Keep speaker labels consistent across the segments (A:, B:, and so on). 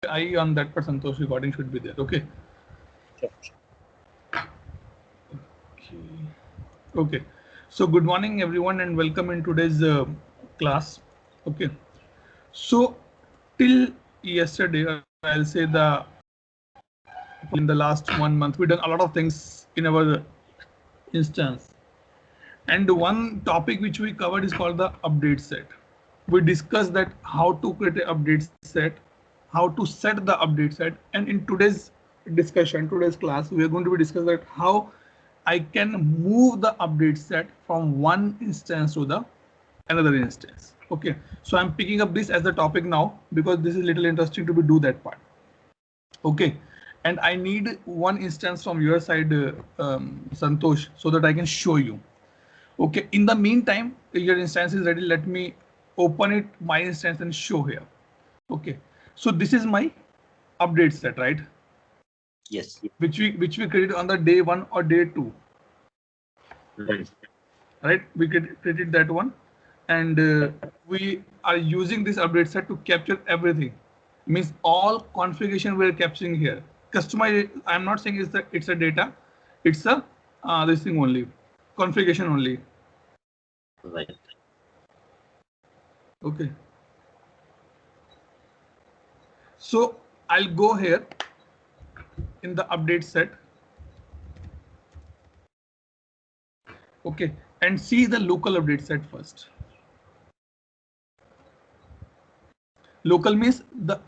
A: I on that, but Santosh recording should be there. Okay.
B: Sure.
A: Okay. So good morning, everyone, and welcome in today's class. Okay. So till yesterday, I'll say in the last 1 month, we've done a lot of things in our instance. And one topic which we covered is called the update set. We discussed that how to create an update set, how to set the update set, and in today's discussion, today's class, we are going to be discussing that how I can move the update set from one instance to the another instance. Okay, so I'm picking up this as the topic now because this is little interesting to be do that part. Okay, and I need one instance from your side, Santosh, so that I can show you. Okay, in the meantime, your instance is ready. Let me open it, my instance, and show here. Okay, so this is my update set, right?
B: Yes.
A: Which we created on the day 1 or day 2.
B: Right.
A: Right, we created that one, and we are using this update set to capture everything. Means all configuration we are capturing here. Customize. I'm not saying it's a data. It's a this thing only, configuration only.
B: Right.
A: Okay. So I'll go here in the update set. Okay, and see the local update set first. Local means the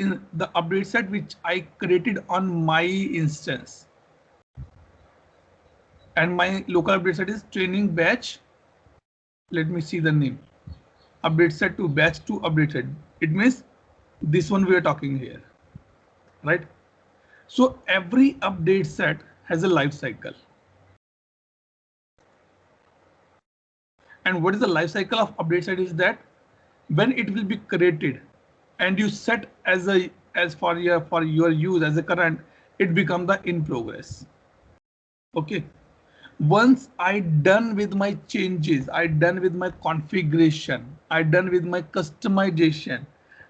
A: update set which I created on my instance. And my local update set is training batch. Let me see the name. Update set to batch to update set. It means this one we are talking here, right? So every update set has a life cycle. And what is the life cycle of update set is that when it will be created and you set as for your use as a current, it become the in progress. Okay. Once I done with my changes, I done with my configuration, I done with my customization,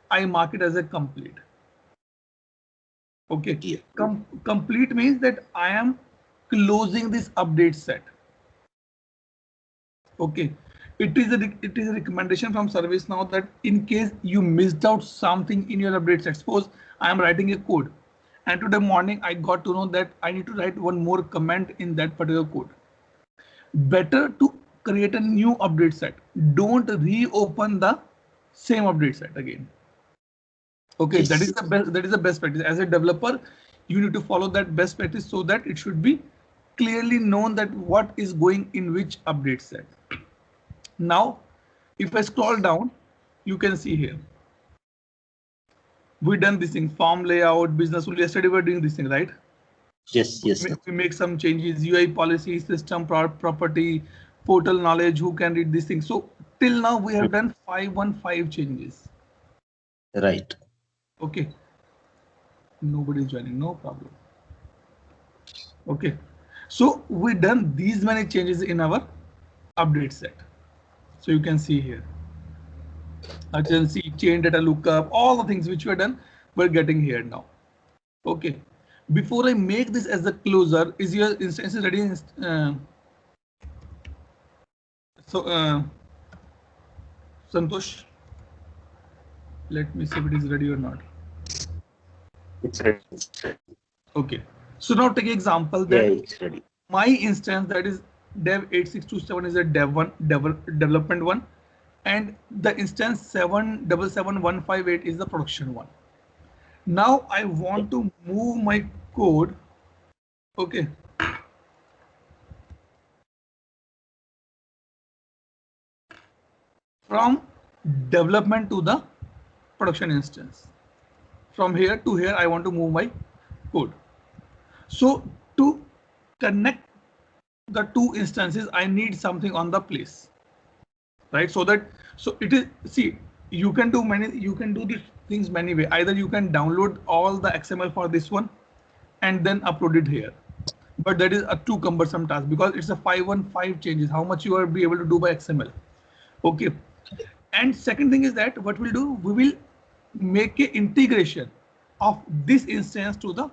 A: I mark it as a complete. Okay.
B: Yeah.
A: Complete means that I am closing this update set. Okay. It is a recommendation from ServiceNow that in case you missed out something in your update set, suppose I am writing a code and today morning I got to know that I need to write one more comment in that particular code. Better to create a new update set. Don't reopen the same update set again. Okay,
B: Yes.
A: that is the best practice. As a developer, you need to follow that best practice so that it should be clearly known that what is going in which update set. Now, if I scroll down, you can see here. We done this thing, form layout, business rule. Yesterday we were doing this thing, right?
B: Yes. Yes.
A: We make some changes, UI policy, system property, portal knowledge, who can read these things. So till now we have done 515 changes.
B: Right.
A: Okay. Nobody is joining, no problem. Okay. So we done these many changes in our update set. So you can see here. Urgency, chain data lookup, all the things which were done, we're getting here now. Okay. Before I make this as a closer, is your instance ready? Santosh, let me see if it is ready or not.
B: It's ready.
A: Okay. So now take example that
B: it's ready.
A: My instance that is dev 8627 is a development one, and the instance 777158 is the production one. Now I want to move my code. Okay. From development to the production instance. From here to here, I want to move my code. So to connect the two instances, I need something on the place, right? So it is, see, you can do these things many way. Either you can download all the XML for this one and then upload it here, but that is a too cumbersome task because it's a 515 changes. How much you will be able to do by XML? Okay. And second thing is that what we'll do, we will make a integration of this instance to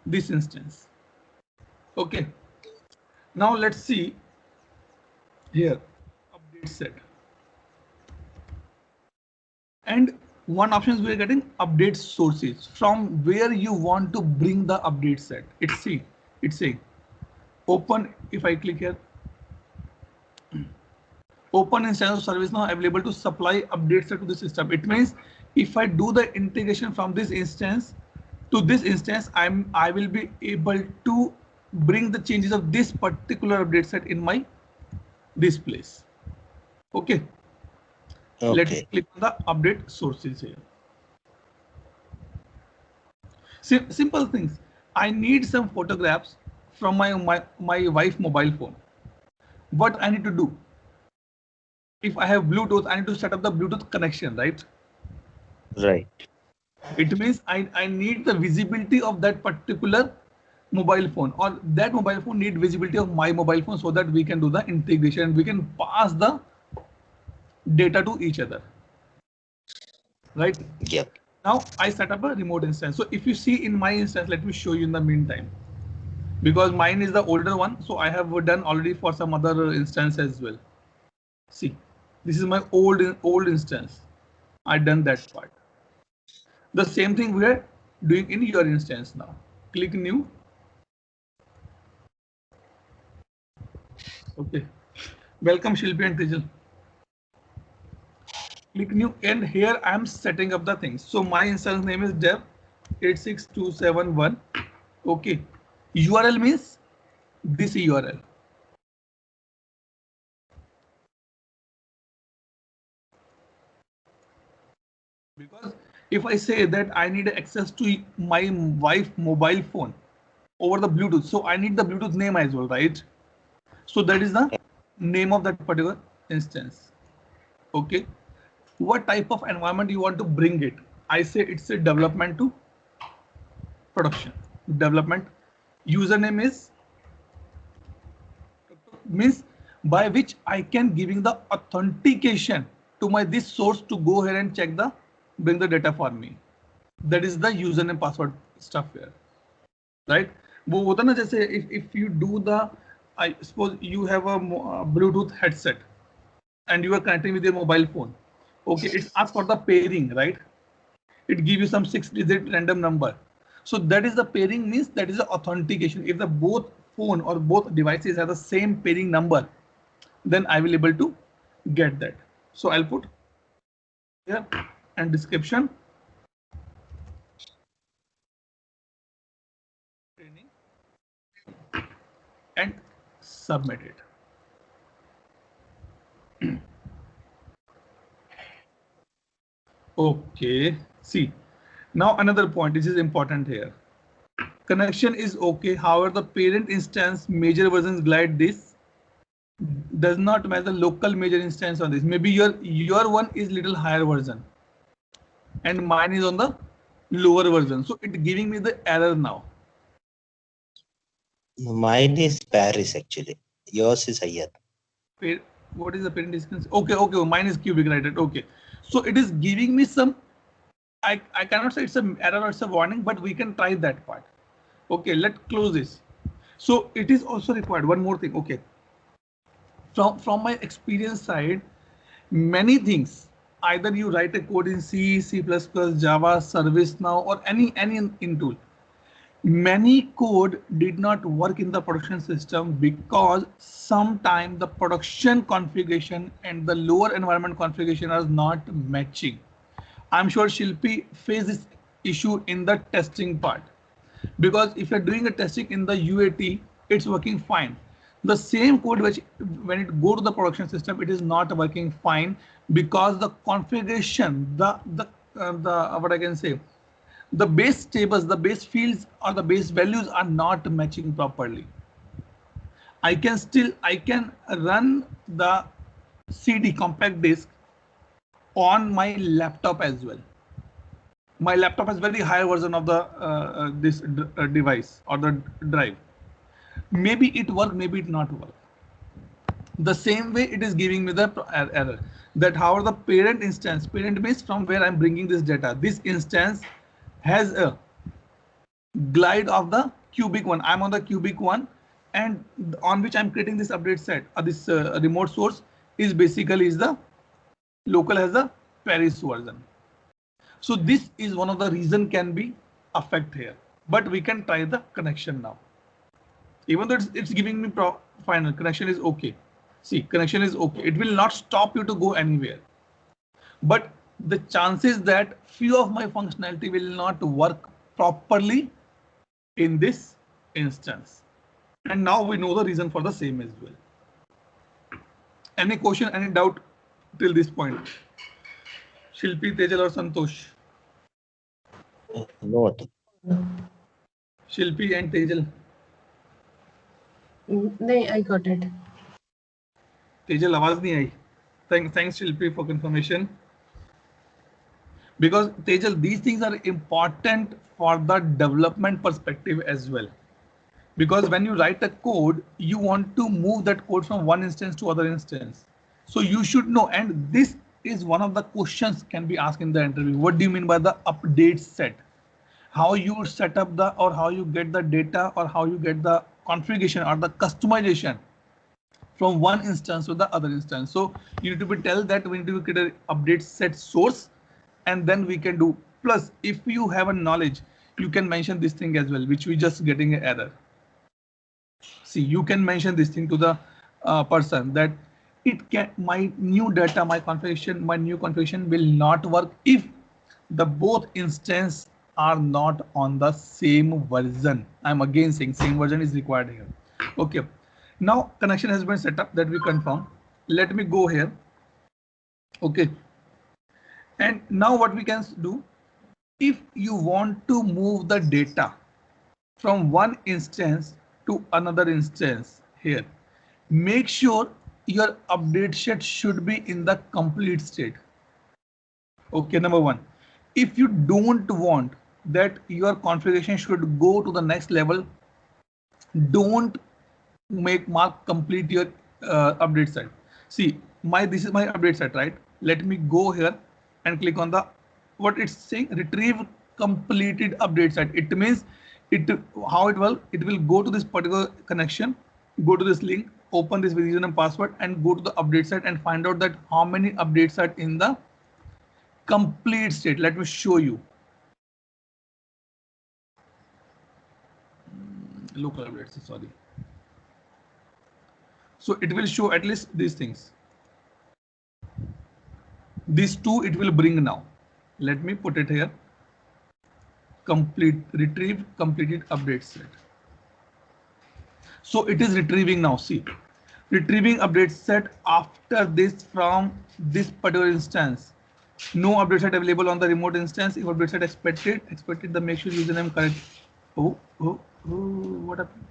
A: this instance. Okay. Now let's see here update set. And one option is we're getting update sources from where you want to bring the update set. It's saying open. If I click here, open instance of service now available to supply update set to the system. It means if I do the integration from this instance to this instance, I will be able to bring the changes of this particular update set in my this place. Okay. Let's click on the update sources here. Simple things. I need some photographs from my wife mobile phone. What I need to do? If I have Bluetooth, I need to set up the Bluetooth connection, right?
B: Right.
A: It means I need the visibility of that particular mobile phone, or that mobile phone need visibility of my mobile phone, so that we can do the integration. We can pass the data to each other, right?
B: Yep.
A: Now I set up a remote instance. So if you see in my instance, let me show you in the meantime, because mine is the older one. So I have done already for some other instance as well. See, this is my old instance. I done that part. The same thing we are doing in your instance now. Click new. Okay. Welcome Shilpi and Tejal. Click new, and here I am setting up the things. So my instance name is dev 86271. Okay. URL means this URL. Because if I say that I need access to my wife mobile phone over the Bluetooth, so I need the Bluetooth name as well, right? So that is the name of that particular instance. Okay. What type of environment you want to bring it? I say it's a development to production. Development username is means by which I can giving the authentication to my this source to go ahead and check the bring the data for me. That is the username password stuff here, right? वो होता ना जैसे if you do the, I suppose you have a Bluetooth headset and you are connecting with your mobile phone. Okay, it's asked for the pairing, right? It gives you some 6-digit random number. So that is the pairing, means that is the authentication. If the both phone or both devices have the same pairing number, then I will able to get that. So I'll put here and description. Training and submit it. Okay, see, now another point, this is important here. Connection is okay, however, the parent instance major versions glide this does not match the local major instance on this. Maybe your one is little higher version and mine is on the lower version. So it's giving me the error now.
B: Mine is Paris actually. Yours is higher.
A: What is the parent instance? Okay, mine is cubic, right? Okay. So it is giving me some, I cannot say it's an error or it's a warning, but we can try that part. Okay, let's close this. So it is also required. One more thing. Okay. From my experience side, many things, either you write a code in C, C++, Java, ServiceNow, or any in tool. Many code did not work in the production system because sometimes the production configuration and the lower environment configuration are not matching. I'm sure Shilpi faced this issue in the testing part, because if you're doing a testing in the UAT, it's working fine. The same code which when it go to the production system, it is not working fine because the configuration, the what I can say, the base tables, the base fields or the base values are not matching properly. I can run the CD compact disc on my laptop as well. My laptop has very high version of the this device or the drive. Maybe it work, maybe it not work. The same way it is giving me the error that however the parent instance, parent means from where I'm bringing this data. This instance has a glide of the cubic one. I'm on the cubic one, and on which I'm creating this update set. This remote source is basically is the local has the Paris version. So this is one of the reason can be affect here. But we can try the connection now. Even though it's giving me final connection is okay. See, connection is okay. It will not stop you to go anywhere. But the chances that few of my functionality will not work properly in this instance. And now we know the reason for the same as well. Any question, any doubt till this point? Shilpi, Tejal or Santosh?
B: No.
A: Shilpi and Tejal.
C: नहीं, I got it.
A: Tejal, आवाज नहीं आई. Thanks Shilpi for confirmation. Because Tejal, these things are important for the development perspective as well. Because when you write a code, you want to move that code from one instance to other instance. So you should know, and this is one of the questions can be asked in the interview. What do you mean by the update set? How you set up the, or how you get the data, or how you get the configuration or the customization from one instance to the other instance. So you need to be tell that we need to create an update set source, and then we can do. Plus, if you have a knowledge, you can mention this thing as well, which we just getting an error. See, you can mention this thing to the person that it can, my new data, my new configuration will not work if the both instance are not on the same version. I'm again saying same version is required here. Okay. Now connection has been set up, that we confirm. Let me go here. Okay. And now what we can do, if you want to move the data from one instance to another instance here, make sure your update set should be in the complete state. Okay, number one. If you don't want that your configuration should go to the next level, don't mark complete your update set. See, this is my update set, right? Let me go here and click on the what it's saying, retrieve completed update set. It means how it will go to this particular connection, go to this link, open this with username and password, and go to the update set and find out that how many updates are in the complete state. Let me show you. Local updates, sorry. So it will show at least these things. These two it will bring now. Let me put it here. Retrieve completed update set. So it is retrieving now. See, retrieving update set after this from this particular instance. No update set available on the remote instance. If update set expected the make sure username correct. Oh, what happened?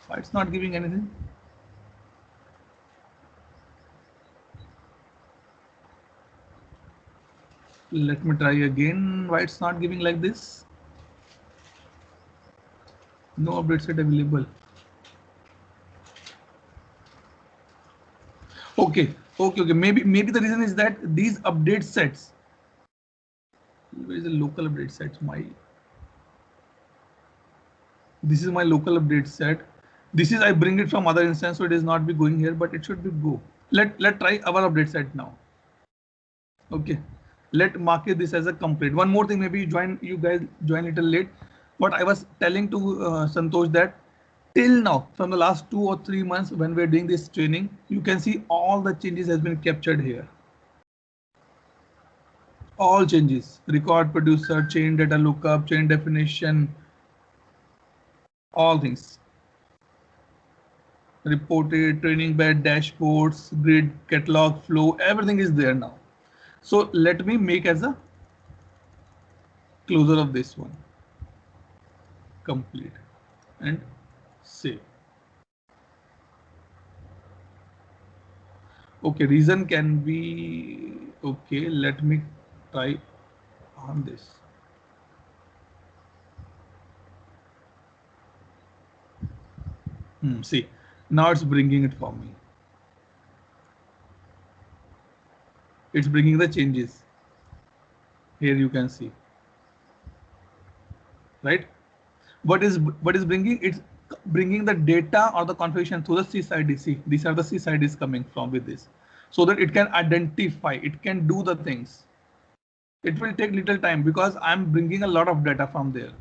A: Why it's not giving anything? Let me try again. Why it's not giving like this? No update set available. Okay. Maybe the reason is that these update sets. Where is the local update sets? This is my local update set. This is I bring it from other instance, so it is not be going here, but it should be go. Let try our update set now. Okay. Let mark this as a complete. One more thing, maybe you guys join a little late. What I was telling to Santosh that till now, from the last 2 or 3 months when we're doing this training, you can see all the changes has been captured here. All changes, record producer, chain data lookup, chain definition, all things. Reported, training bed, dashboards, grid, catalog, flow, everything is there now. So let me make as a closure of this one. Complete and save. Okay, reason can be okay. Let me try on this. See, now it's bringing it for me. It's bringing the changes. Here you can see. right? What is bringing? It's bringing the data or the configuration through the sysid. See, these are the sysids coming from with this, so that it can identify, it can do the things. It will take little time because I'm bringing a lot of data from there.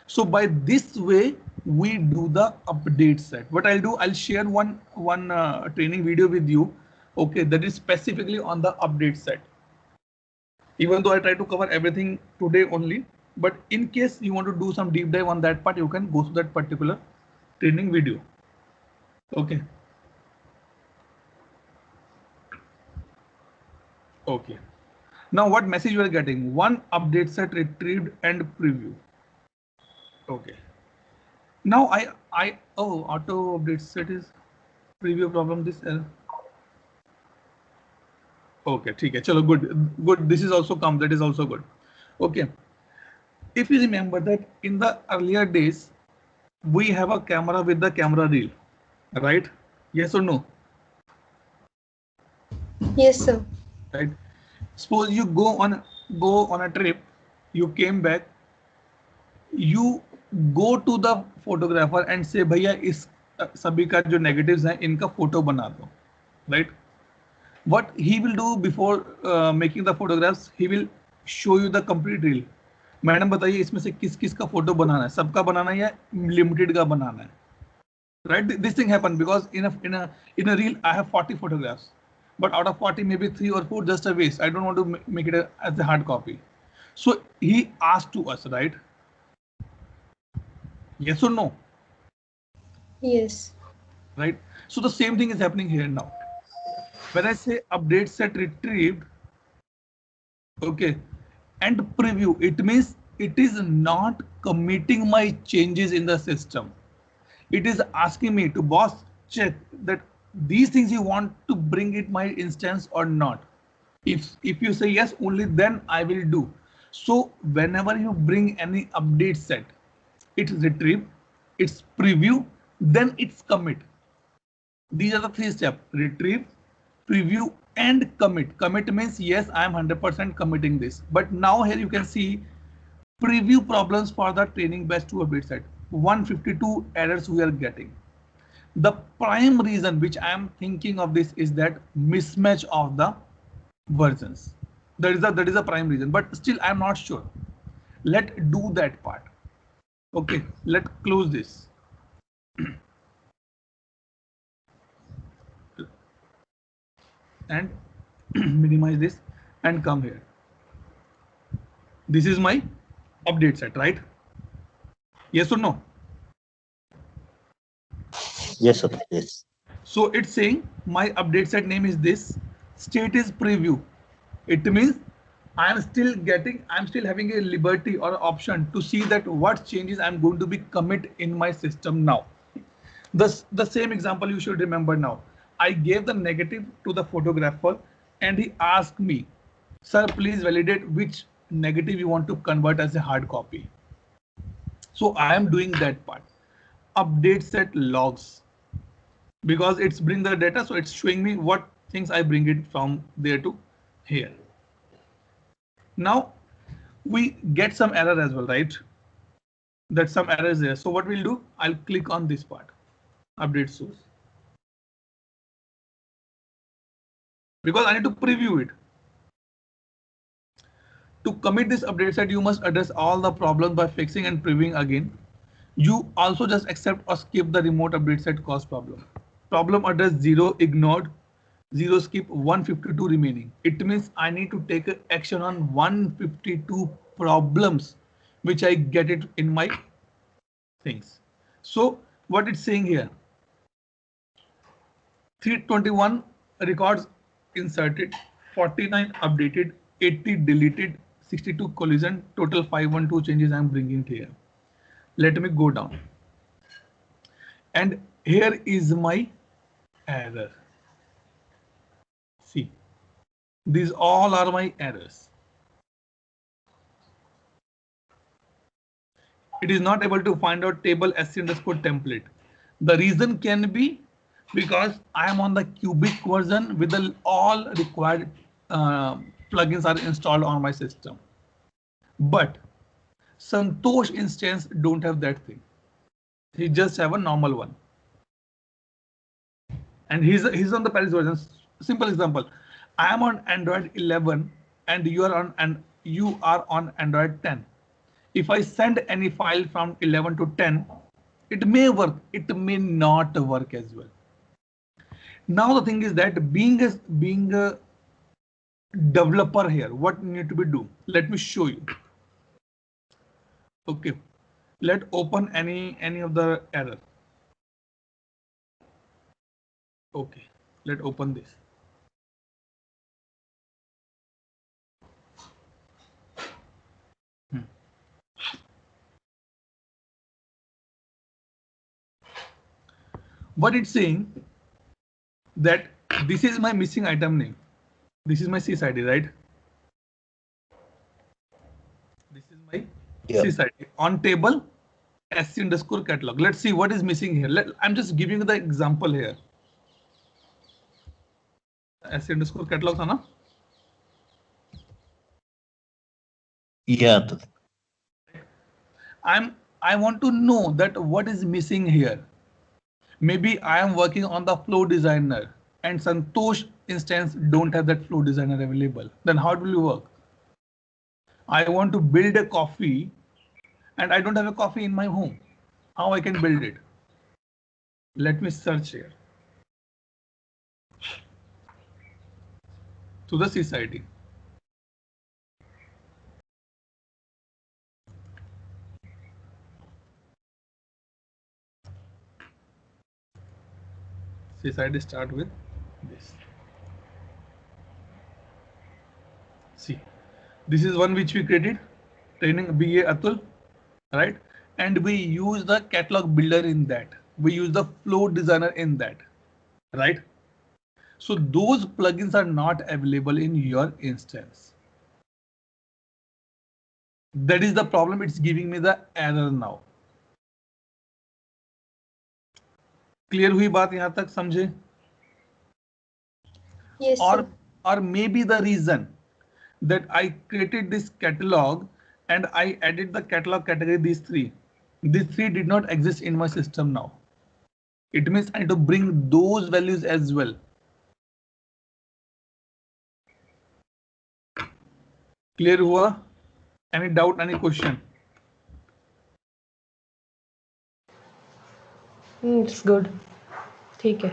A: So by this way, we do the update set. What I'll do, I'll share one training video with you, okay, that is specifically on the update set. Even though I try to cover everything today only, but in case you want to do some deep dive on that part, you can go to that particular training video. Okay. Okay. Now what message you are getting? One update set retrieved and preview. Okay. Now auto update set is preview problem this error. Okay, ठीक है, चलो, good. This is also come. That is also good. Okay. If you remember that in the earlier days, we have a camera with the camera reel, right? Yes or no?
C: Yes, sir.
A: Right. Suppose you go on a trip, you came back, you go to the photographer and say, भैया इस सभी का जो negatives हैं इनका photo बना दो, right? What he will do before making the photographs, he will show you the complete reel. Madam बताइए इसमें से किस किस का फोटो बनाना है, सबका बनाना है या लिमिटेड का बनाना है, right? This thing happened because in a reel I have 40 photographs, but out of 40 maybe 3 or 4 just a waste. I don't want to make it as a hard copy. So he asked to us, right? Yes or no?
C: Yes.
A: Right. So the same thing is happening here now. When I say update set retrieved, okay, and preview, it means it is not committing my changes in the system. It is asking me to, boss, check that these things you want to bring it my instance or not. If you say yes, only then I will do. So whenever you bring any update set, it's retrieve, it's preview, then it's commit. These are the 3 steps: retrieve, preview, and commit. Commit means yes, I am 100% committing this. But now here you can see preview problems for the training batch 2 update set. 152 errors we are getting. The prime reason which I am thinking of this is that mismatch of the versions. That is the prime reason, but still I am not sure. Let's do that part. Okay, let's close this. And minimize this and come here. This is my update set, right? Yes or no?
B: Yes, sir. Yes.
A: So it's saying my update set name is this, state is preview. It means I'm still having a liberty or option to see that what changes I'm going to be commit in my system now. The same example you should remember now. I gave the negative to the photographer and he asked me, sir, please validate which negative you want to convert as a hard copy. So I am doing that part. Update set logs, because it's bring the data, so it's showing me what things I bring it from there to here. Now we get some error as well, right? That some error is there. So what we'll do, I'll click on this part, update source, because I need to preview it. To commit this update set, you must address all the problems by fixing and previewing again. You also just accept or skip the remote update set cause problem. Problem address 0 ignored, 0 skip, 152 remaining. It means I need to take action on 152 problems which I get it in my things. So what it's saying here, 321 records inserted, 49 updated, 80 deleted, 62 collision, total 512 changes I'm bringing here. Let me go down. And here is my error. See, these all are my errors. It is not able to find out table sc_template. The reason can be because I am on the cubic version with all required plugins are installed on my system. But Santosh instance don't have that thing. He just have a normal one. And he's on the Paris version. Simple example. I am on Android 11 and you are on Android 10. If I send any file from 11 to 10, it may work, it may not work as well. Now the thing is that being a developer here, what need to be do? Let me show you. Okay, let's open any of the error. Okay, let's open this. What it's saying that this is my missing item name. This is my sysID, right? This is my sysID on table sc_catalog. Let's see what is missing here. I'm just giving you the example here. sc_catalog, है ना?
B: Yeah.
A: I want to know that what is missing here. Maybe I am working on the Flow Designer and Santosh instance don't have that Flow Designer available. Then how will you work? I want to build a coffee and I don't have a coffee in my home. How I can build it? Let me search here. To the sysID. sysID start with this. See, this is one which we created, training BA Atul, right? And we use the catalog builder in that. We use the Flow Designer in that, right? So those plugins are not available in your instance. That is the problem. It's giving me the error now. Clear हुई बात यहाँ तक समझे?
C: Yes,
A: or maybe the reason that I created this catalog and I added the catalog category, these three did not exist in my system now. It means I need to bring those values as well. Clear हुआ? Any doubt, any question?
D: It's good. ठीक है.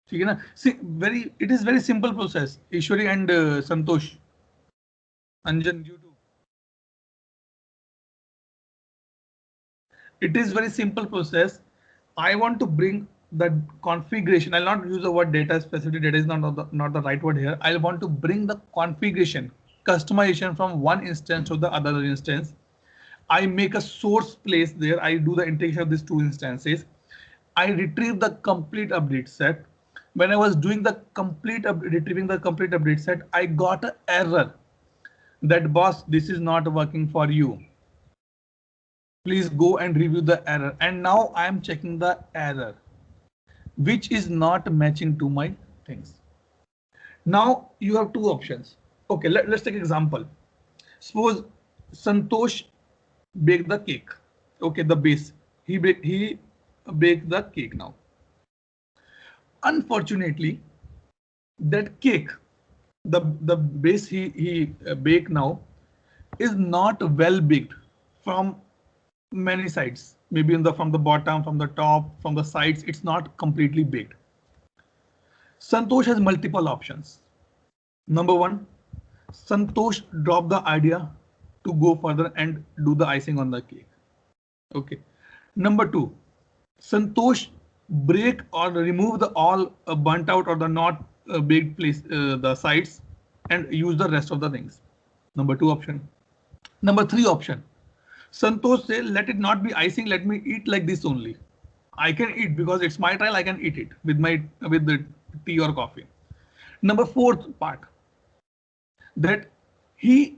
A: ठीक है ना? See, it is very simple process. Ishwari and Santosh. Anjan, you too. It is very simple process. I want to bring the configuration. I'll not use the word data specific. Data is not the right word here. I want to bring the configuration, customization from one instance to the other instance. I make a source place there. I do the integration of these two instances. I retrieve the complete update set. When I was doing the retrieving the complete update set, I got an error that boss, this is not working for you. Please go and review the error. And now I am checking the error, which is not matching to my things. Now you have two options. Okay, let's take an example. Suppose Santosh baked the cake. Okay, the base. He baked the cake now. Unfortunately, that cake, the base he baked now is not well baked from many sides. Maybe from the bottom, from the top, from the sides, it's not completely baked. Santosh has multiple options. Number one, Santosh dropped the idea to go further and do the icing on the cake. Okay. Number two, Santosh break or remove the all burnt out or the not baked place, the sides, and use the rest of the things. Number two option. Number three option, Santosh say, let it not be icing, let me eat like this only. I can eat because it's my trial, I can eat it with the tea or coffee. Number fourth part, that he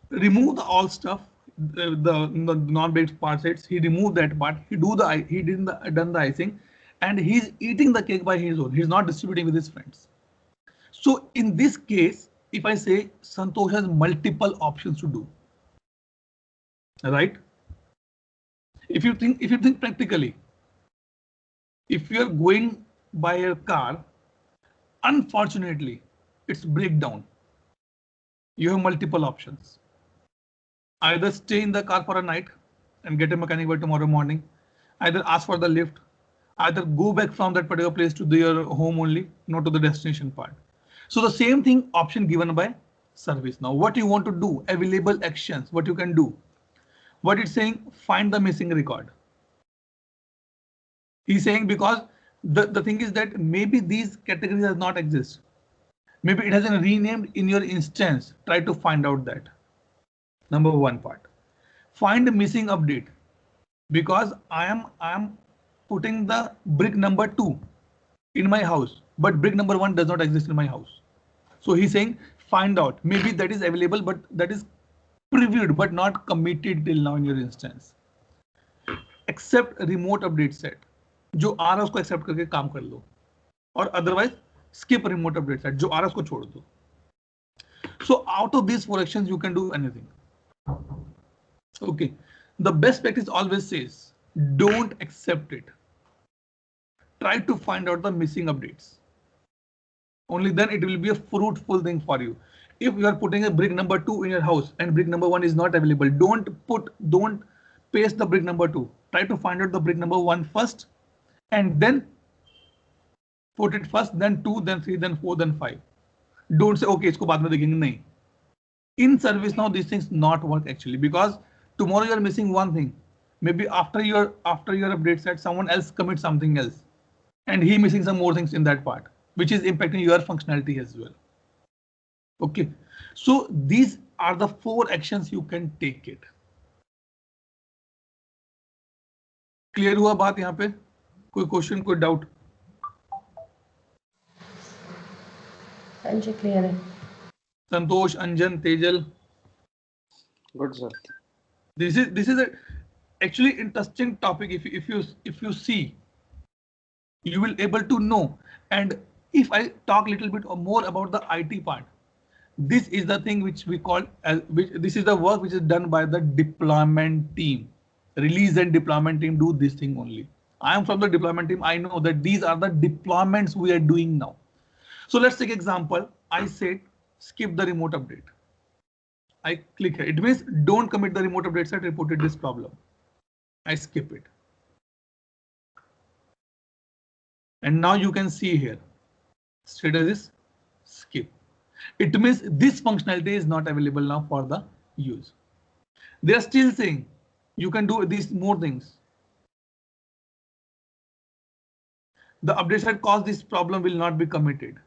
A: removed all stuff, the non-baked parts, he removed that part, he done the icing, and he's eating the cake by his own. He's not distributing with his friends. So in this case, if I say Santosh has multiple options to do, right? If you think practically, if you are going by a car, unfortunately, it's breakdown. You have multiple options. Either stay in the car for a night and get a mechanic by tomorrow morning, either ask for the lift, either go back from that particular place to your home only, not to the destination part. So the same thing option given by service. Now what you want to do, available actions, what you can do. What it's saying, find the missing record. He's saying because the thing is that maybe these categories does not exist. Maybe it has been renamed in your instance. Try to find out that. Number one part. Find the missing update. Because I am putting the brick number 2 in my house, but brick number 1 does not exist in my house. So he's saying find out. Maybe that is available, but that is previewed but not committed till now in your instance. Accept remote update set. जो आ रहा है उसको accept करके काम कर लो. और otherwise skip remote update set. जो आ रहा है उसको छोड़ दो. So out of these 4 actions you can do anything. Okay. The best practice always says don't accept it. Try to find out the missing updates. Only then it will be a fruitful thing for you. If you are putting a brick number 2 in your house and brick number 1 is not available, don't paste the brick number 2. Try to find out the brick number 1 first and then put it first, then 2, then 3, then 4, then 5. Don't say okay, isko baad mein dekhenge. Nahi. In ServiceNow these things not work actually, because tomorrow you are missing one thing. Maybe after your update set, someone else commits something else and he missing some more things in that part, which is impacting your functionality as well. Okay, so these are the 4 actions you can take it. Clear हुआ बात यहाँ पे? कोई question, कोई doubt?
D: हाँ जी, clear है.
A: संतोष, अंजन, Tejal.
E: Good, sir.
A: This is a actually interesting topic. If you see, you will able to know. And if I talk a little bit more about the IT part, this is the thing which we call as this is the work which is done by the deployment team. Release and deployment team do this thing only. I am from the deployment team. I know that these are the deployments we are doing now. So let's take example. I said skip the remote update. I click here. It means don't commit the remote update set, reported this problem. I skip it. And now you can see here, status is skip. It means this functionality is not available now for the use. They are still saying you can do these more things. The update set cause this problem will not be committed.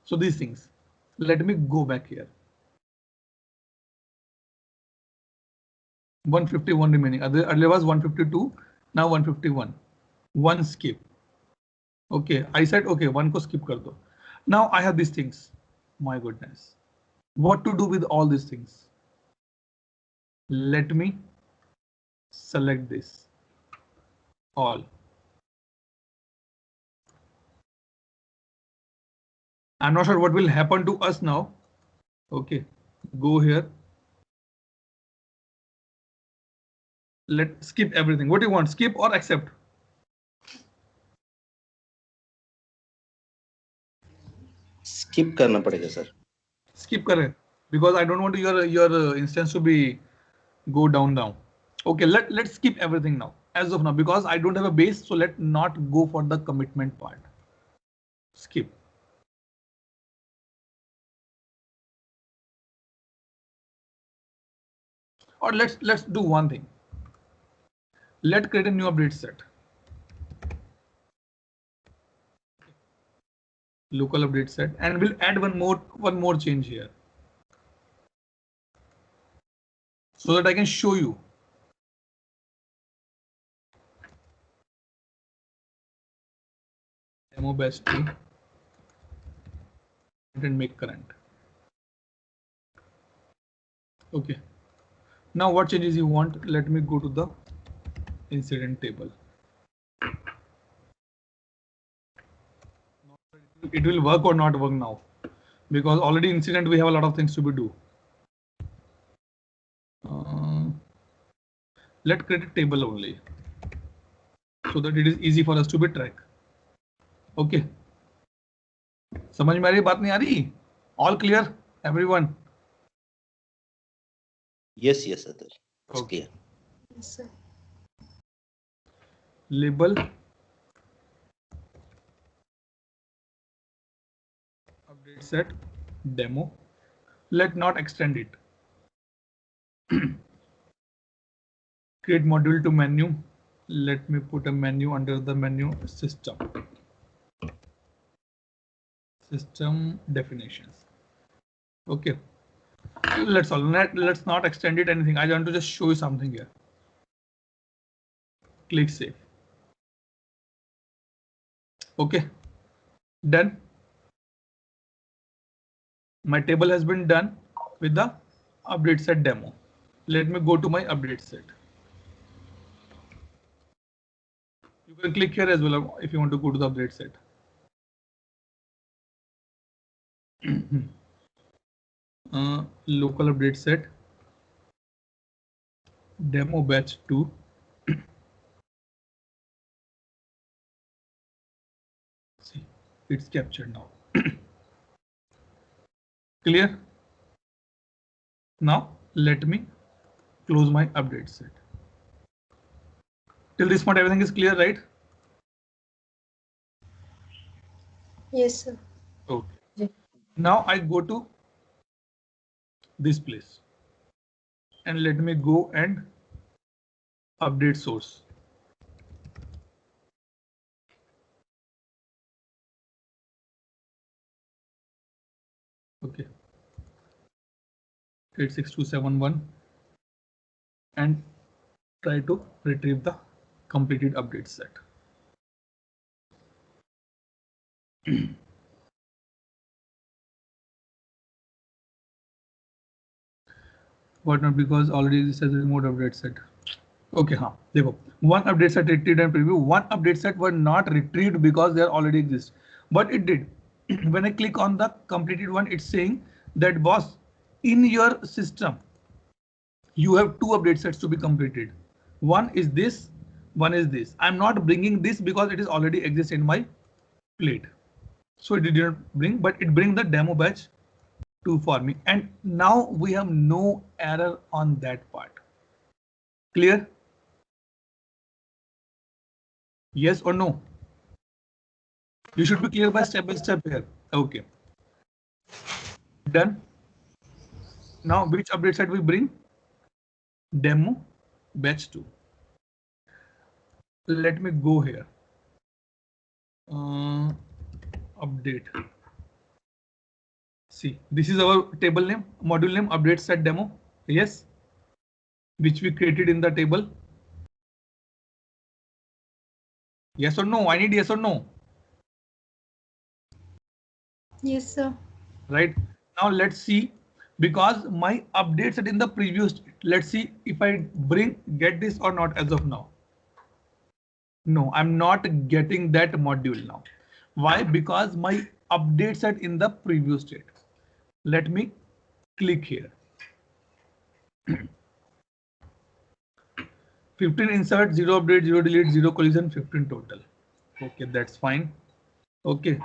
A: So these things. Let me go back here. 151 remaining. Earlier was 152, now 151. 1 skip. Okay, I said okay, 1 ko skip kar do. Now I have these things. My goodness. What to do with all these things? Let me select this. All. I'm not sure what will happen to us now. Okay, go here. Let's skip everything. What do you want? Skip or accept?
B: skip करना पड़ेगा sir.
A: Skip करें because I don't want your instance to be go down. Okay, let's skip everything now as of now because I don't have a base, so let's not go for the commitment part. Skip. Or let's do one thing. Let's create a new update set. Local update set, and we'll add one more change here so that I can show you. Demo best tree and make current. Okay. Now what changes you want? Let me go to the incident table. It will work or not work now because already incident we have a lot of things to be do. Let's create a table only so that it is easy for us to be track. Okay. समझ में आ रही बात नहीं आ रही? All clear, everyone?
B: Yes, sir. It's
A: Okay.
B: clear.
C: Yes, sir.
A: Label update set demo. Let not extend it. Create module to menu. Let me put a menu under the menu system. System definitions. Okay. Let's not extend it anything. I want to just show you something here. Click save. Okay. Done. My table has been done with the update set demo. Let me go to my update set. You can click here as well if you want to go to the update set. Local update set demo batch 2. See, it's captured now. Clear? Now let me close my update set. Till this point everything is clear, right?
C: Yes, sir.
A: Okay.
D: Yeah.
A: Now I go to this place and let me go and update source. Okay. 86271 and try to retrieve the completed update set. What not, because already this has removed update set. Okay, हाँ देखो, one update set retrieved and preview. One update set were not retrieved because they already exist, but it did. When I click on the completed one, it's saying that boss, in your system you have two update sets to be completed. One is this, one is this. I'm not bringing this because it is already exists in my plate, so it did not bring, but it brings the demo batch 2 for me, and now we have no error on that part. Clear? Yes or no? You should be clear by step here. Okay. Done. Now which update set we bring? Demo batch 2. Let me go here. Update. See, this is our table name, module name, update set demo. Yes, which we created in the table. Yes or no? I need yes or no.
C: Yes, sir.
A: Right. Now let's see, because my update set in the previous, let's see if I get this or not as of now. No, I'm not getting that module now. Why? Because my update set in the previous state. Let me click here. 15 insert, 0 update, 0 delete, 0 collision, 15 total. Okay, that's fine. Okay,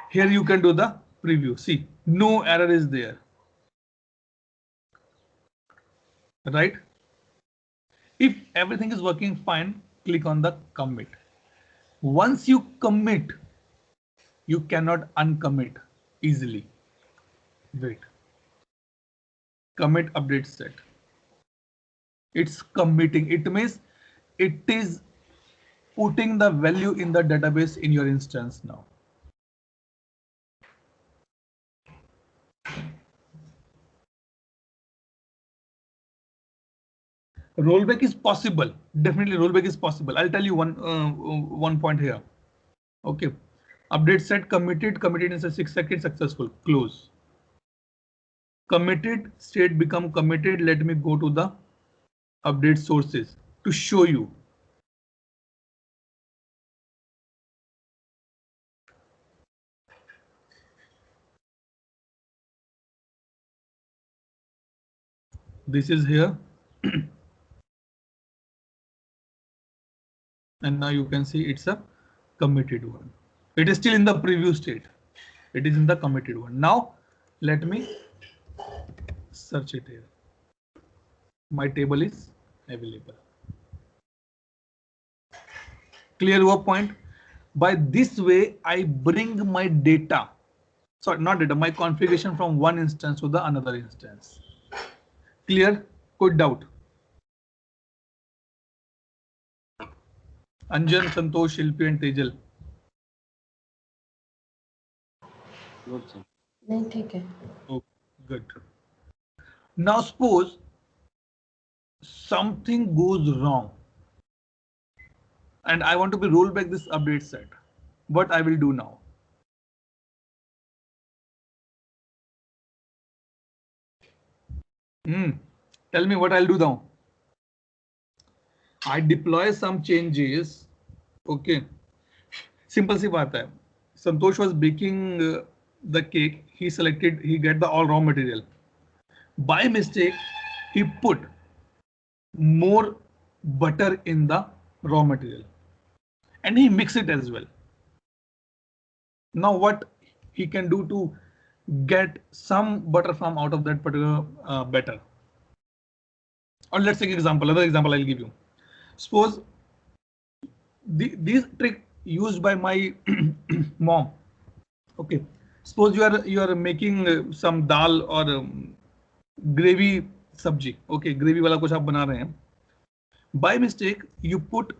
A: here you can do the preview. See, no error is there. Right? If everything is working fine, click on the commit. Once you commit, you cannot uncommit easily. Wait. Commit update set. It's committing. It means it is putting the value in the database in your instance now. Rollback is possible. Definitely rollback is possible. I'll tell you one point here. Okay. Update set committed in 6 seconds, successful. Close. Committed state become committed. Let me go to the update sources to show you. This is here. And now you can see it's a committed one. It is still in the preview state. It is in the committed one. Now let me search it here. My table is available. Clear your point? By this way, I bring my data. Sorry, not data, my configuration from one instance to the another instance. Clear? Good doubt? Anjan, Santosh, Shilpi and Tejal.
E: Good, sir.
D: नहीं ठीक है.
A: Oh, good. Now suppose something goes wrong and I want to be roll back this update set. What I will do now? Tell me what I'll do now. I deploy some changes. Okay. Simple सी बात है. Santosh was baking the cake. He get the all raw material. By mistake, he put more butter in the raw material and he mix it as well. Now what he can do to get some butter from out of that particular batter? Or let's take example. Another example I'll give you. Suppose this trick used by my mom. Okay. Suppose you are making some dal or gravy sabji. Okay, gravy वाला कुछ आप बना रहे हैं. By mistake, you put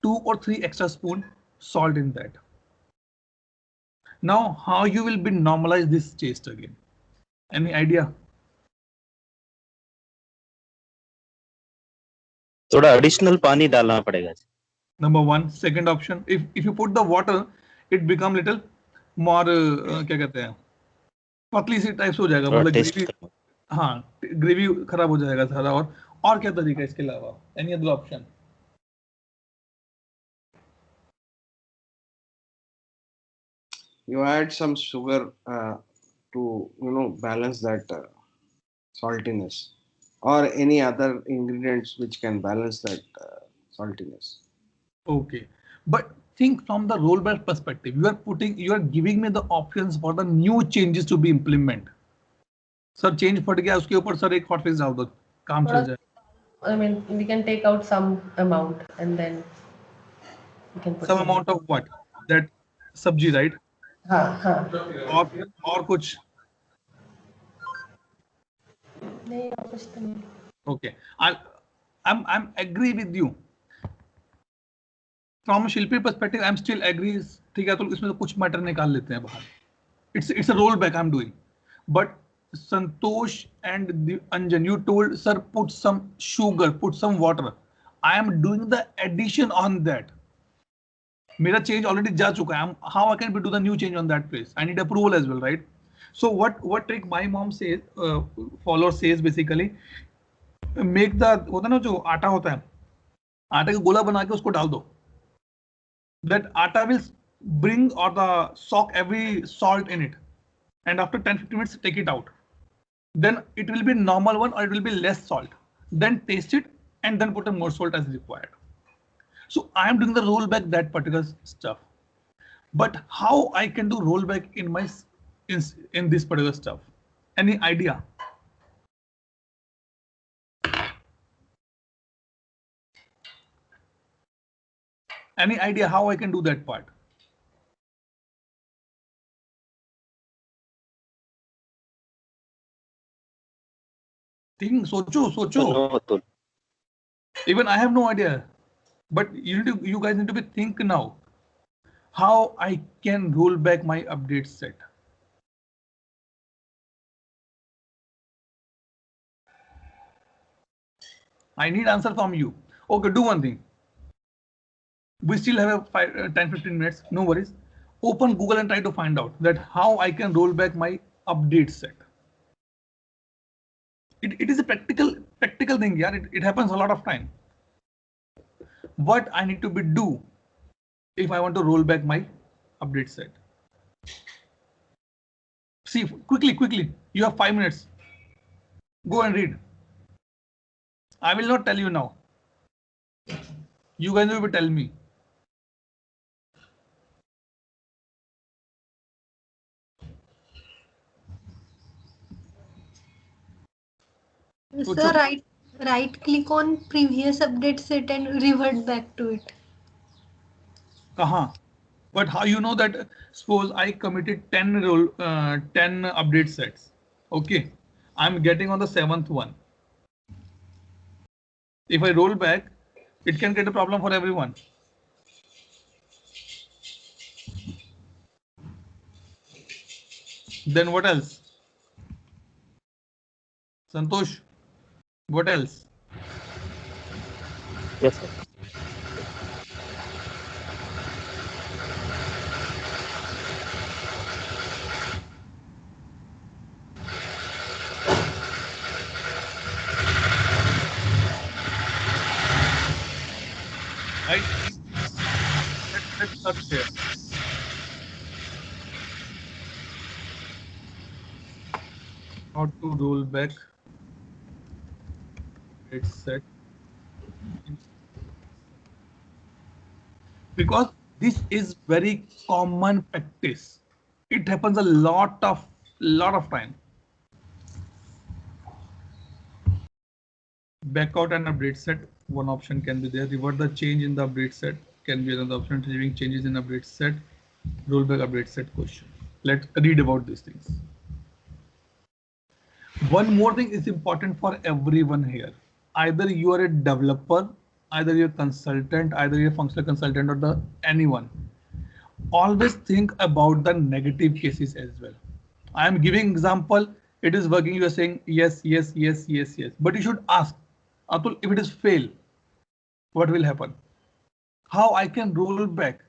A: 2 or 3 extra spoon salt in that. Now, how you will be normalize this taste again? Any idea?
B: थोड़ा additional पानी डालना पड़ेगा.
A: Number one. Second option, if you put the water, it become little more क्या कहते हैं, पतली सी type से हो जाएगा. मतलब ग्रेवी, हाँ, ग्रेवी खराब हो जाएगा सारा. और क्या तरीका इसके अलावा? Any other option?
E: You add some sugar to balance that saltiness, or any other ingredients which can balance that saltiness.
A: Okay, but think from the rollback perspective. You are giving me the options for the new changes to be implement. Sir, change फट गया, उसके ऊपर sir एक hot fix डाल दो, काम चल जाए.
D: I mean, we can take out some amount and then we can put
A: Some amount of what? That sabji, right?
D: हाँ.
A: और कुछ?
D: नहीं, और कुछ तो नहीं.
A: Okay, I'm agree with you. From a Shilpi perspective, I'm still agree. ठीक है, तो इसमें तो कुछ मैटर निकाल लेते हैं बाहर. It's a rollback I'm doing. But Santosh and Anjan, you told, sir, put some sugar, put some water. I am doing the addition on that. मेरा change already जा चुका है. How I can do the new change on that place? I need approval as well, right? So what trick my mom says, follower says basically, make the होता है ना जो आटा होता है, आटे का गोला बना के उसको डाल दो. That atta will bring or the soak every salt in it, and after 10-15 minutes take it out. Then it will be normal one or it will be less salt. Then taste it and then put a more salt as required. So I am doing the rollback that particular stuff. But how I can do rollback in my in this particular stuff? Any idea? Any idea how I can do that part? Think, socho. Even I have no idea. But you guys need to be think now how I can roll back my update set. I need answer from you. Okay, do one thing. We still have a 10-15 minutes. No worries. Open Google and try to find out that how I can roll back my update set. It is a practical thing. Yeah, it happens a lot of time. What I need to do if I want to roll back my update set? See, quickly. You have 5 minutes. Go and read. I will not tell you now. You guys will tell me.
C: Sir, right click on previous update set and revert back to it.
A: But how you know that? Suppose I committed 10 update sets. Okay, I'm getting on the 7th one. If I roll back, it can get a problem for everyone. Then what else? Santosh, what else?
B: Yes, sir.
A: Right? Let's start here. How to roll back update set. Because this is very common practice. It happens a lot of time. Backout and update set, one option can be there. Revert the change in the update set can be another option. Retrieving changes in update set, rollback update set question. Let's read about these things. One more thing is important for everyone here. Either you are a developer, either you're a consultant, either you're a functional consultant or anyone. Always think about the negative cases as well. I am giving example. It is working. You are saying yes, yes, yes, yes, yes. But you should ask, Atul, if it is fail, what will happen? How I can roll back?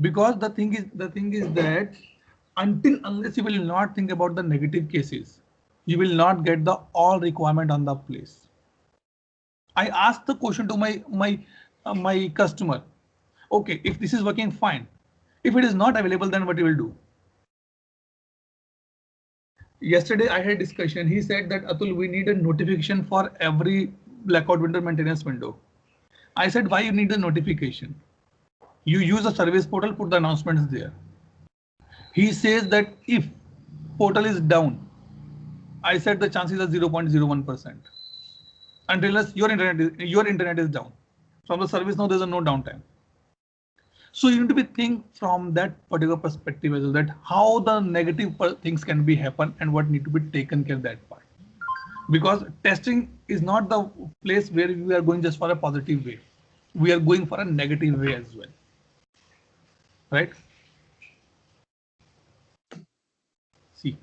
A: Because the thing is that unless you will not think about the negative cases, you will not get the all requirement on the place. I asked the question to my customer. Okay, if this is working fine, if it is not available, then what you will do? Yesterday I had a discussion. He said that Atul, we need a notification for every blackout window maintenance window. I said, why you need the notification? You use the service portal, put the announcements there. He says that if portal is down, I said the chances are 0.01%. Unless your internet is down. From the service now there's no downtime. So you need to be think from that particular perspective as well, that how the negative things can be happen and what need to be taken care of that part. Because testing is not the place where we are going just for a positive way. We are going for a negative way as well. Right? See,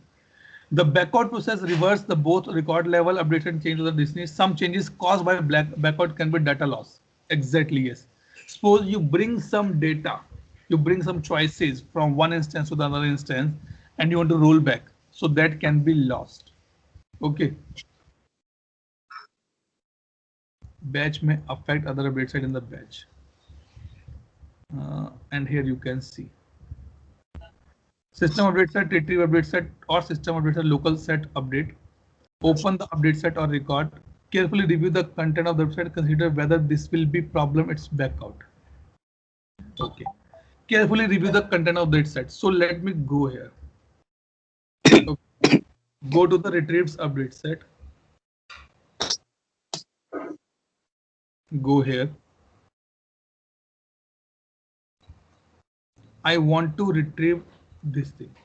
A: the backout process reverse the both record level update and change to the destiny. Some changes caused by backout can be data loss. Exactly, yes. Suppose you bring some data, you bring some choices from one instance to the other instance, and you want to roll back. So that can be lost. Okay. Batch may affect other update set in the batch. And here you can see. System update set, retrieve update set, or system update set, local set update. Open the update set or record. Carefully review the content of the website. Consider whether this will be problem. It's back out. Okay. Carefully review the content of that set. So let me go here. Okay. Go to the retrieves update set. Go here. I want to retrieve this thing.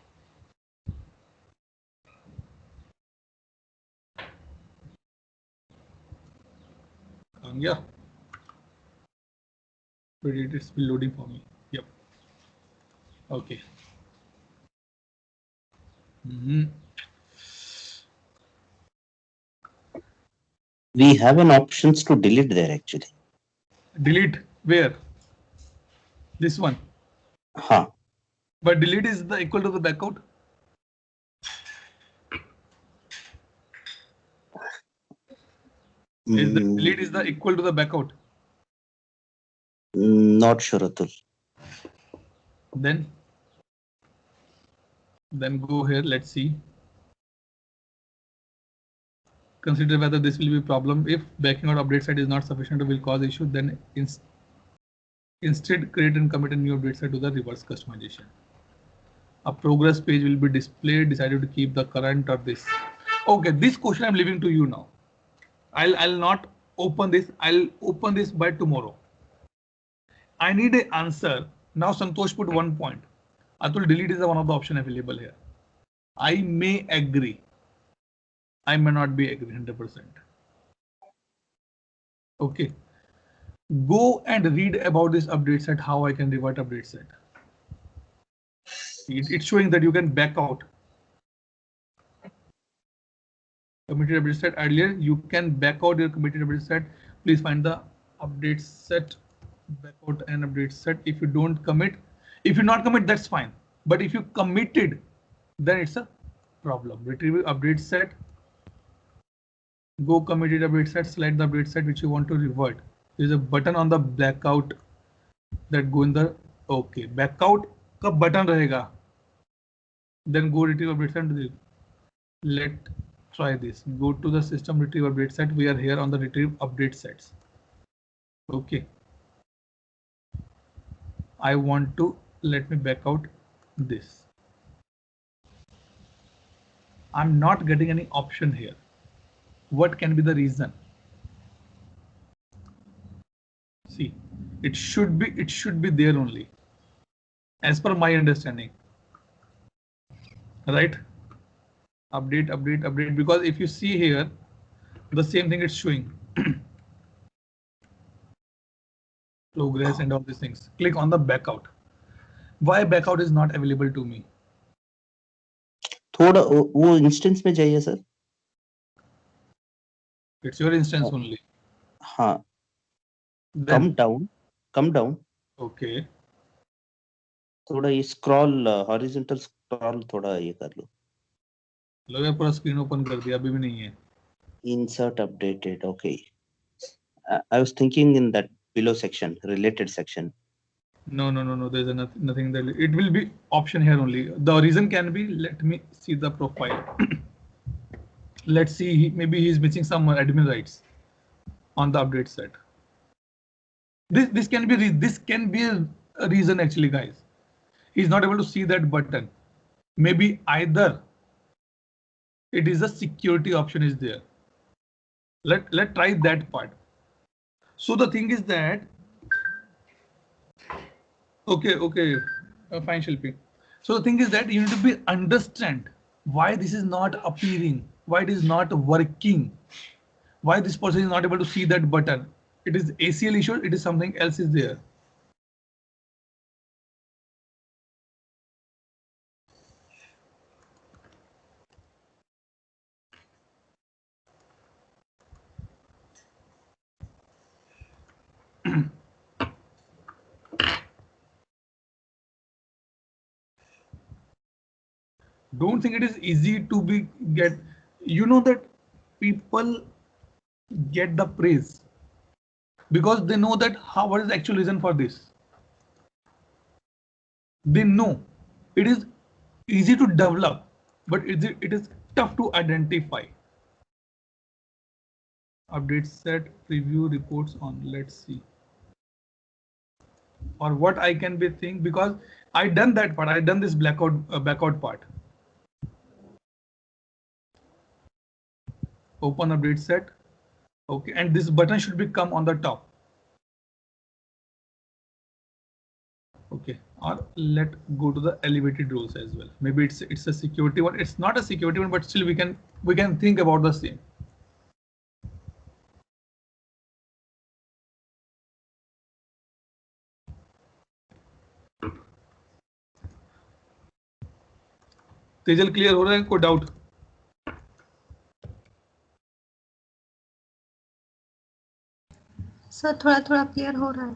A: Yeah. But it is still loading for me. Yep. Okay.
B: We have an options to delete there actually.
A: Delete where? This one.
B: Huh.
A: But delete is the equal to the backout. Is the delete is the equal to the backout?
B: Not sure, Atul.
A: Then go here. Let's see. consider whether this will be a problem. If backing out update set is not sufficient or will cause issue, then instead create and commit a new update set to the reverse customization. A progress page will be displayed. Decided to keep the current or this. Okay, this question I'm leaving to you now. I'll not open this. I'll open this by tomorrow. I need an answer. Now Santosh put 1 point. Atul, delete is one of the option available here. I may agree. I may not be agree 100%. Okay. Go and read about this update set, how I can revert update set. It's showing that you can back out. Committed update set earlier, you can back out your committed update set. Please find the update set, back out and update set. If you don't commit, if you not commit, that's fine. But if you committed, then it's a problem. Retrieve update set. Go committed update set, select the update set which you want to revert. There's a button on the blackout that go in the okay. Backout का button रहेगा. Then go retrieve update set. Let try this. Go to the system retrieve update set. We are here on the retrieve update sets. Okay. I want to let me back out this. I'm not getting any option here. What can be the reason? See, it should be there only, as per my understanding. Right? Update, because if you see here, the same thing is showing. Progress and all these things. Click on the backout. Why backout is not available to me?
B: थोड़ा वो instance में जाइए sir.
A: It's your instance only.
B: हाँ.
A: Then,
B: come down.
A: Okay.
B: थोड़ा ये scroll horizontal scroll थोड़ा ये कर लो.
A: लो यार पूरा स्क्रीन ओपन कर दिया, अभी भी नहीं है.
B: Insert updated. Okay. I was thinking in that below section, related section.
A: No. There's nothing that it will be option here only. The reason can be, let me see the profile. Let's see, maybe he's missing some admin rights on the update set. This can be a reason actually, guys. He's not able to see that button. Maybe either it is a security option is there. Let try that part. So the thing is that okay, fine, Shilpi. So the thing is that you need to understand why this is not appearing, why it is not working, why this person is not able to see that button. It is ACL issue, it is something else is there. Don't think it is easy to get, you know that people get the praise because they know that what is the actual reason for this. They know it is easy to develop, but it is tough to identify. Update set, preview reports on, let's see. Or what I can be think, because I done that part, I done this backout part. Open update set. Okay, and this button should be come on the top. Okay, or let go to the elevated roles as well. Maybe it's a security one. It's not a security one, but still we can think about the same. Tejal clear हो रहा है, कोई doubt?
C: Sir थोड़ा थोड़ा clear हो रहा है.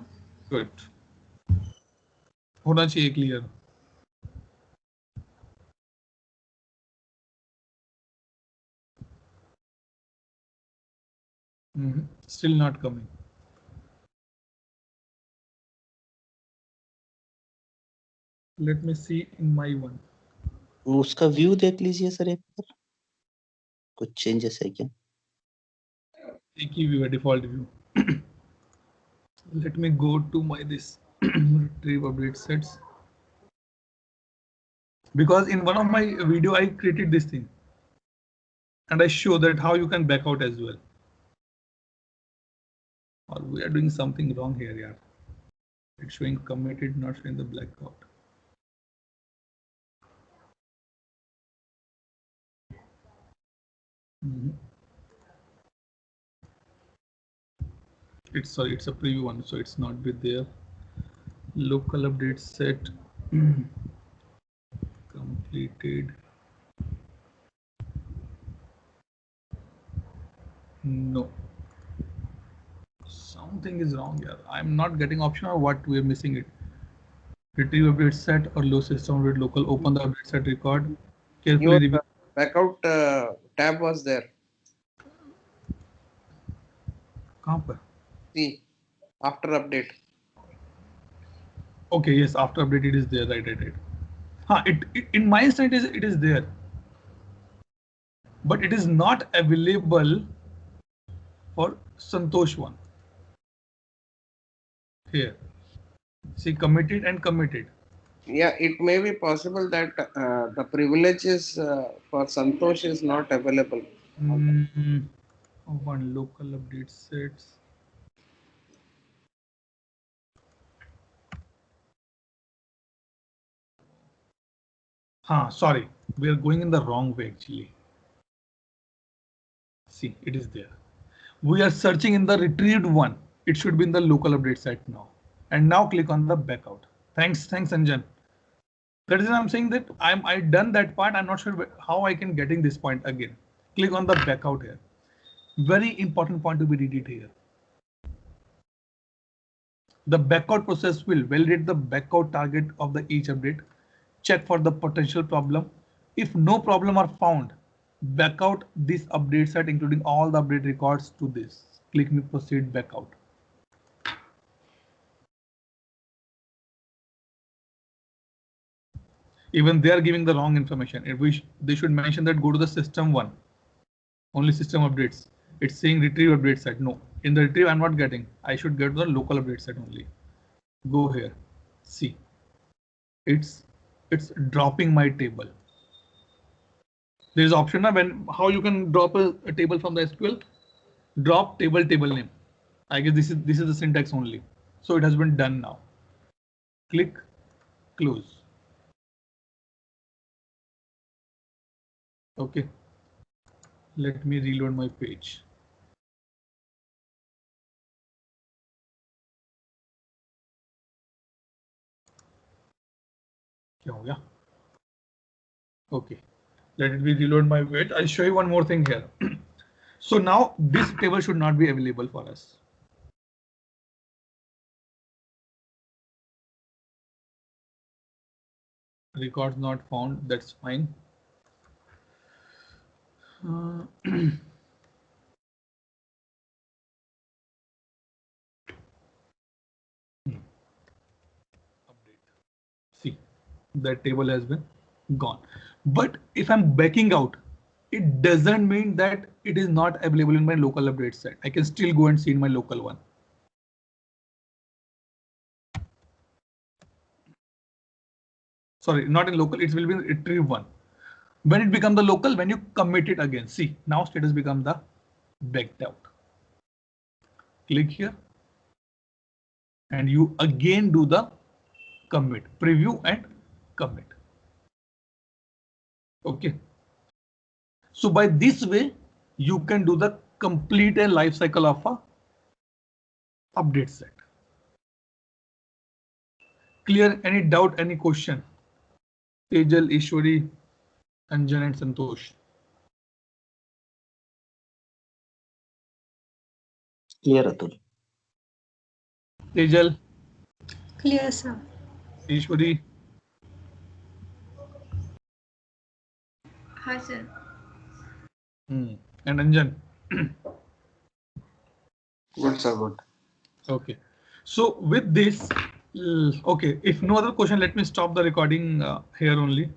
A: Good, होना चाहिए clear. Still not coming. Let me see in my one.
B: उसका व्यू देख लीजिए सर एक बार. कुछ चेंजेस है क्या?
A: Key view, default view. Let me go to my this retrieve update sets, because in one of my video I created this thing and I show that how you can back out as well. Or we are doing something wrong here, yeah. It's showing committed, not showing the blackout. It's sorry, it's a preview one, so it's not with there. Local update set completed. No, something is wrong here. I'm not getting option, or what we're missing it. Retrieve update set or low system with local. Open the update set record. Carefully
E: Your
A: review.
E: backout tab was there.
A: कहाँ पर?
E: See, after update.
A: Okay, yes, after update it is there, right. It in my site it is there, but it is not available for Santosh one. Here, see committed and committed.
E: Yeah, it may be possible that the privileges for Santosh is not available.
A: One local update sets. Sorry, we are going in the wrong way actually. See, it is there. We are searching in the retrieved one. It should be in the local update set now. And now click on the backout. Thanks, Anjan. That is why I'm saying that I done that part. I'm not sure how I can getting this point again. Click on the backout here. Very important point to be read here. The backout process will validate the backout target of the each update, check for the potential problem. If no problem are found, back out this update set, including all the update records to this. Click me proceed back out. Even they are giving the wrong information. They should mention that go to the system one, only system updates. It's saying retrieve update set. No, in the retrieve I'm not getting. I should get the local update set only. Go here. See, it's dropping my table. There is option now when how you can drop a table from the SQL. Drop table name. I guess this is the syntax only. So it has been done now. Click close. Okay. Let me reload my page. क्या हो गया? Okay. Let it be reload my page. I'll show you one more thing here. So now this table should not be available for us. Records not found. That's fine. Update. See, that table has been gone. But if I'm backing out, it doesn't mean that it is not available in my local update set. I can still go and see in my local one. Sorry, not in local, it will be in retrieve one. When it becomes the local, when you commit it again, see, now status become the backed out. Click here. And you again do the commit, preview and commit. Okay. So by this way, you can do the complete and life cycle of a update set. Clear? Any doubt, any question? Tejal, Ishwari, Anjan and Santosh.
B: Clear, Atul.
A: Tejal.
C: Clear, sir.
A: Ishwari.
C: Hi, sir.
A: And Anjan.
E: Good, sir. Good.
A: Okay. So with this, okay, if no other question, let me stop the recording here only.